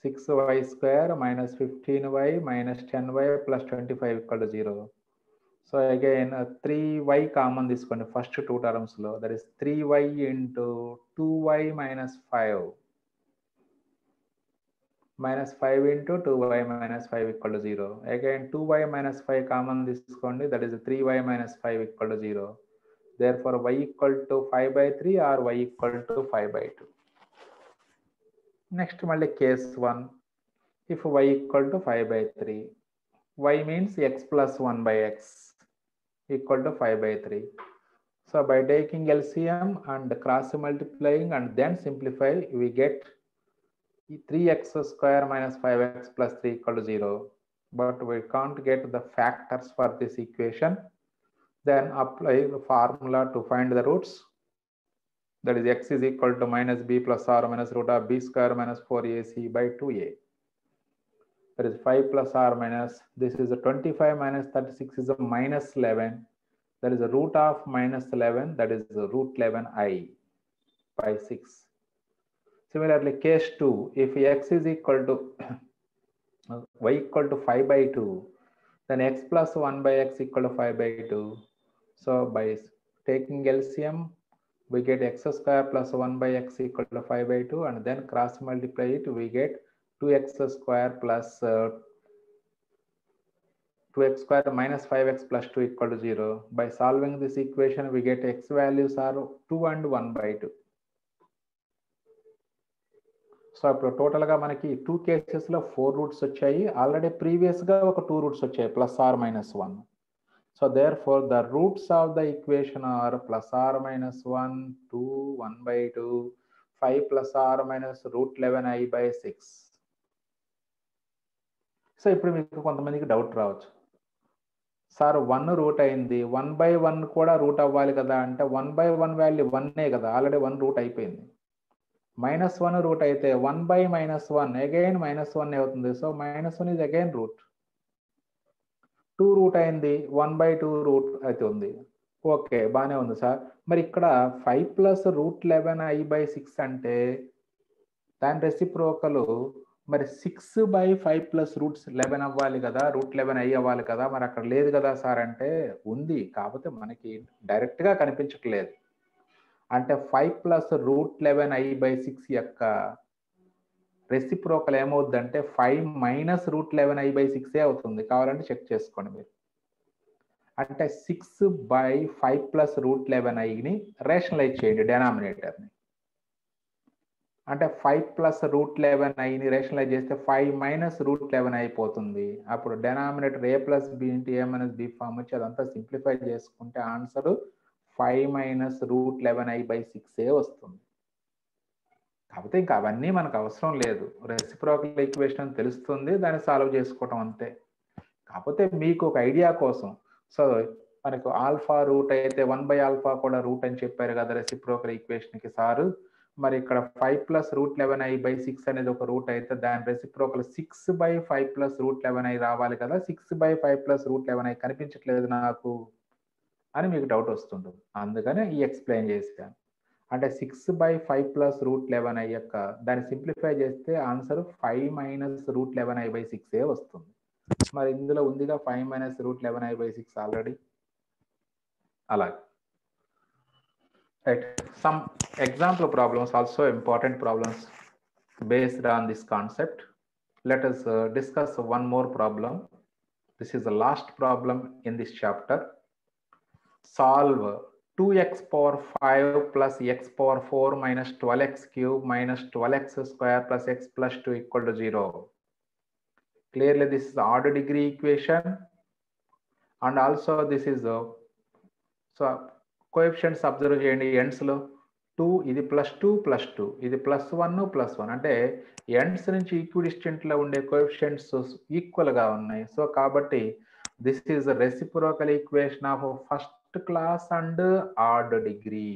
6y square minus 15y minus 10y plus 25 equal to 0. So again 3y common this one, first two terms low, that is 3y into 2y minus 5 minus 5 into 2y minus 5 equal to 0. Again 2y minus 5 common this one, that is 3y minus 5 equal to 0. Therefore y equal to 5 by 3 or y equal to 5 by 2. Next case 1, if y equal to 5 by 3, y means x plus 1 by x equal to 5 by 3. So by taking LCM and cross multiplying and then simplify, we get 3x square minus 5x plus 3 equal to 0. But we can't get the factors for this equation. Then apply the formula to find the roots. That is x is equal to minus b plus r minus root of b square minus 4ac by 2a. That is 5 plus r minus, this is a 25 minus 36 is a minus 11. That is a root of minus 11, that is the root 11i by 6. Similarly, case 2, if x is equal to y equal to 5 by 2, then x plus 1 by x equal to 5 by 2. So by taking LCM, we get x square plus 1 by x equal to 5 by 2, and then cross multiply it, we get 2x square plus 2x square minus 5x plus 2 equal to 0. By solving this equation, we get x values are 2 and 1 by 2. So ఇప్పుడు టోటల్గా మనకి 2 కేసెస్లో 4 roots వచ్చాయి. Already ప్రీవియస్గా ఒక 2 roots వచ్చాయి, plus or minus 1. So there four the roots of the equation are plus or minus 1, 2, 1 by 2, 5 plus or minus root 11i by 6. సో ఇప్పుడు మీకు కొంతమందికి డౌట్ రావచ్చు, సార్ 1 రూట్ అయింది, 1 by 1 కూడా రూట్ అవ్వాలి కదా అంటే 1 by 1 వాల్యూ 1 కదా, ఆల్రెడీ 1 రూట్ అయిపోయింది. minus 1 రూట్ అయితే 1 by minus 1 అగైన్ minus 1 అవుతుంది. సో minus 1 is again root. 2 root అయింది, 1 by 2 రూట్ అవుతుంది. ఓకే, బాగానే ఉంది సార్. మరి ఇక్కడ 5 ప్లస్ రూట్ 11i by 6 అంటే దాని రెసిప్రోకల్ మరి 6 by 5 ప్లస్ రూట్స్ 11 అవ్వాలి కదా, రూట్ 11i అవ్వాలి కదా. మరి అక్కడ లేదు కదా సార్ అంటే ఉంది, కాకపోతే మనకి డైరెక్ట్గా కనిపించట్లేదు. అంటే 5 ప్లస్ రూట్ 11i by 6 యొక్క రెసిప్రోకల్ ఏమవుద్దంటే 5 మైనస్ రూట్ 11i by 6 అవుతుంది. కావాలంటే చెక్ చేసుకోండి మీరు. అంటే 6 by 5 ప్లస్ రూట్ 11iని రేషనలైజ్ చేయండి డెనామినేటర్ని. అంటే 5 ప్లస్ రూట్ 11iని రేషనలైజ్ చేస్తే 5 మైనస్ రూట్ 11i అయిపోతుంది. అప్పుడు denominator a plus b into a minus b form వచ్చి అదంతా సింప్లిఫై చేసుకుంటే answer 5 minus root 11i by 6 వస్తుంది. కాకపోతే ఇంకా అవన్నీ మనకు అవసరం లేదు, రెసిప్రోకల్ ఈక్వేషన్ తెలుస్తుంది, దాన్ని సాల్వ్ చేసుకోవటం అంతే. కాకపోతే మీకు ఒక ఐడియా కోసం, సో మనకు ఆల్ఫా రూట్ అయితే 1 by ఆల్ఫా కూడా రూట్ అని చెప్పారు కదా రెసిప్రోకల్ ఈక్వేషన్కి సారు. మరి ఇక్కడ 5 ప్లస్ రూట్ 11i by 6 అనేది ఒక రూట్ అయితే దాని reciprocal 6 by 5 plus root 11i రావాలి కదా. 6 by 5 ప్లస్ రూట్ 11i కనిపించట్లేదు నాకు అని మీకు డౌట్ వస్తుంటుంది, అందుకనే ఈ ఎక్స్ప్లెయిన్ చేశాను. అంటే 6 by 5 ప్లస్ రూట్ 11i యొక్క దాన్ని సింప్లిఫై చేస్తే answer 5 minus root 11i by 6 వస్తుంది. మరి ఇందులో ఉందిగా 5 minus root 11i by 6 already. అలాగే right, some example problems also important problems based on this concept. let us discuss one more problem. This is the last problem in this chapter. Solve 2x power 5 plus x power 4 minus 12x cube minus 12x square plus x plus 2 equal to 0. Clearly, this is the order degree equation, and also this is so coefficients observe చేయండి ends లో 2 ఇది +2 ఇది +1 అంటే ends నుంచి equidistant లో ఉండే coefficients equal గా ఉన్నాయి. సో కాబట్టి this is reciprocal equation of first class and order degree.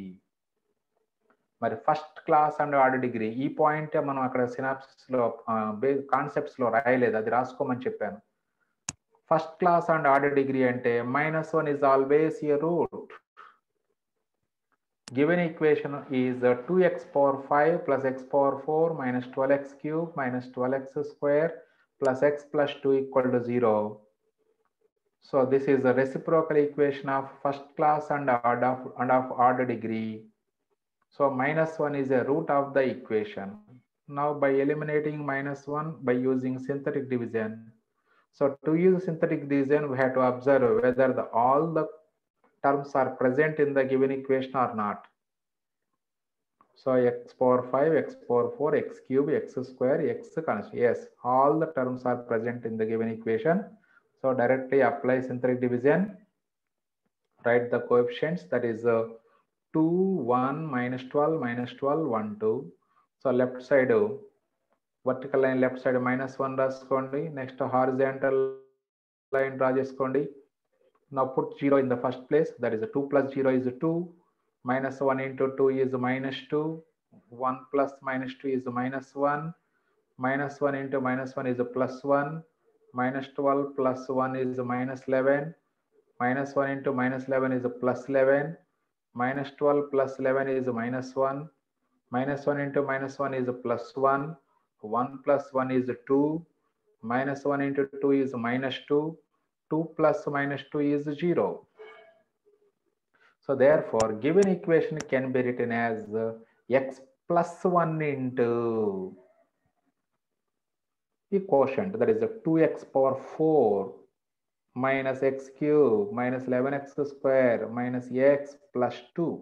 మరి first class and order degree ఈ పాయింట్ మనం అక్కడ సినాప్సిస్ లో కాన్సెప్ట్స్ లో రాయలేదు, అది రాసుకోమని చెప్పాను. First class and order degree అంటే -1 is always a root. Given equation is 2x power 5 plus x power 4 minus 12x cube minus 12x square plus x plus 2 equal to 0. So this is a reciprocal equation of first class and of order degree. So -1 is a root of the equation. Now by eliminating -1 by using synthetic division. So to use synthetic division, we have to observe whether all the terms are present in the given equation or not. So x power 5, x power 4, x cube, x square, x constant. Yes, all the terms are present in the given equation. So directly apply synthetic division. Write the coefficients, that is 2, 1, -12, -12, 1, 2. So left side, vertical line left side -1 రాసుకోండి. Next horizontal line draw చేసుకోండి. Now put 0 in the first place, that is 2 plus 0 is 2. -1 into 2 is -2. 1 plus -2 is -1. -1 into -1 is +1. -12 plus 1 is -11. -1 into -11 is +11. -12 plus 11 is -1. -1 into -1 is +1. 1 plus 1 is 2. -1 into 2 is -2. 2 plus -2 is 0. So therefore, given equation can be written as x plus 1 into the quotient, that is 2x power 4 minus x cube minus 11x square minus x plus 2.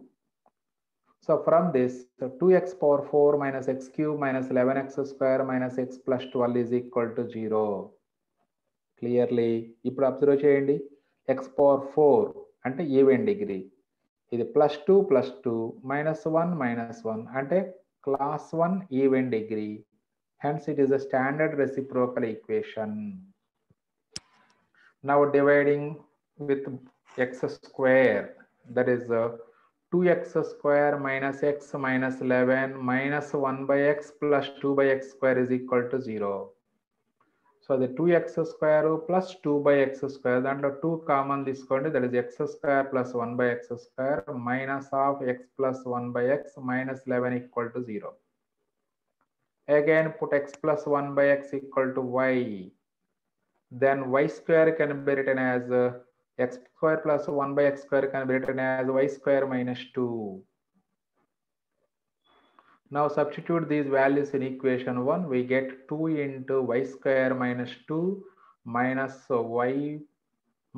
So from this, 2x power 4 minus x cube minus 11x square minus x plus 12 is equal to 0. Clearly, ఇప్పుడు observe చేయండి, x power 4 అంటే even degree, ఇది +2 +2 -1 అంటే class 1 even degree. Hence it is a standard reciprocal equation. Now dividing with x square, that is 2x square minus x minus 11 minus 1 by x plus 2 by x square is equal to 0. So the 2x square plus 2 by x square, దాంట్లో 2 common తీసుకోండి, that is x square plus 1 by x square minus of x plus 1 by x minus 11 equal to 0. Again put x plus 1 by x equal to y. Then y square can be written as x square plus 1 by x square can be written as y square minus 2. Now substitute these values in equation 1. We get 2 into y square minus 2 minus y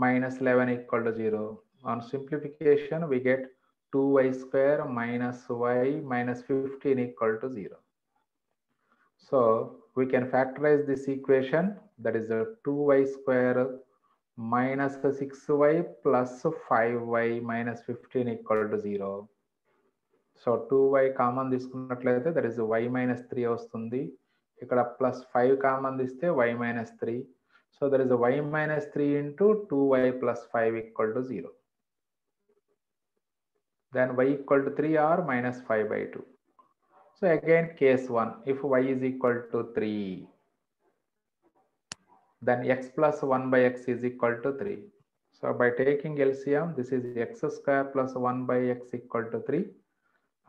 minus 11 equal to 0. On simplification, we get 2y square minus y minus 15 equal to 0. So we can factorize this equation, that is 2y square minus 6y plus 5y minus 15 equal to 0. So 2y common తీసుకున్నట్లయితే that is y minus 3 వస్తుంది. ఇక్కడ plus 5 common తీస్తే y minus 3. So there is a y minus 3 into 2y plus 5 equal to 0. Then y equal to 3 or minus 5 by 2. So again case 1, if y is equal to 3, then x plus 1 by x is equal to 3. So by taking LCM, this is x square plus 1 by x equal to 3.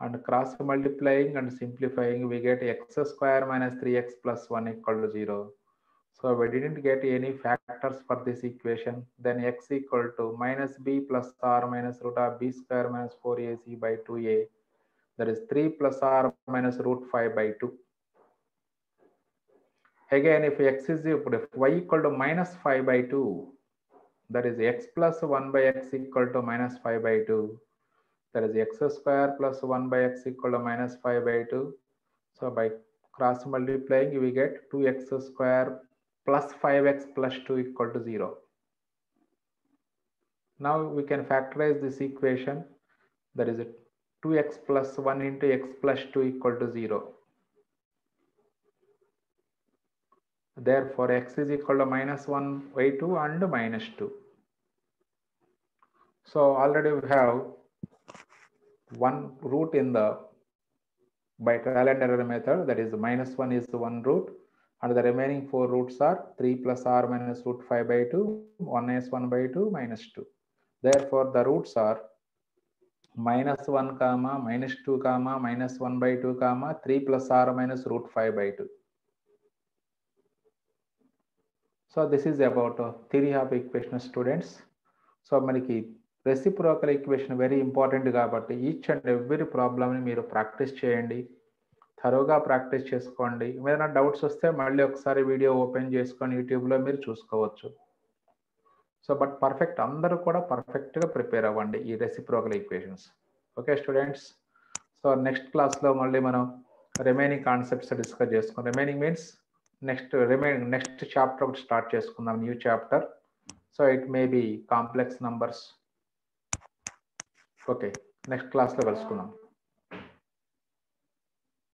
And cross multiplying and simplifying, we get x square minus 3x plus 1 equal to 0. So we didn't get any factors for this equation. Then x equal to minus b plus r minus root of b square minus 4ac by 2a. That is 3 plus r minus root 5 by 2. Again, if x is equal, if y equal to minus 5 by 2, that is x plus 1 by x equal to minus 5 by 2. That is x square plus 1 by x equal to minus 5 by 2. So by cross multiplying, we get 2x square plus 5x plus 2 equal to 0. Now we can factorize this equation. That is 2x plus 1 into x plus 2 equal to 0. Therefore, x is equal to minus 1 by 2 and minus 2. So already we have one root in the by trial and error method, that is minus 1 is one root, and the remaining four roots are 3 plus r minus root 5 by 2, 1 is 1 by 2, minus 2. Therefore, the roots are minus 1 comma minus 2 comma minus 1 by 2 comma 3 plus r minus root 5 by 2. So this is about theory of equation, students. So మనకి reciprocal equation very important కాబట్టి each and every ప్రాబ్లమ్ని మీరు practice చేయండి, థరోగా practice చేసుకోండి. ఏమైనా doubts వస్తే మళ్ళీ ఒకసారి వీడియో ఓపెన్ చేసుకొని యూట్యూబ్లో మీరు చూసుకోవచ్చు. సో బట్ పర్ఫెక్ట్ అందరూ కూడా పర్ఫెక్ట్గా ప్రిపేర్ అవ్వండి ఈ reciprocal equations. Okay students, so next క్లాస్లో మళ్ళీ మనం రిమైనింగ్ కాన్సెప్ట్స్ డిస్కస్ చేసుకుందాం. రిమైనింగ్ మీన్స్ నెక్స్ట్ చాప్టర్ ఒకటి స్టార్ట్ చేసుకుందాం, new chapter. So it may be complex numbers. Okay, next క్లాస్లో కలుసుకుందాం.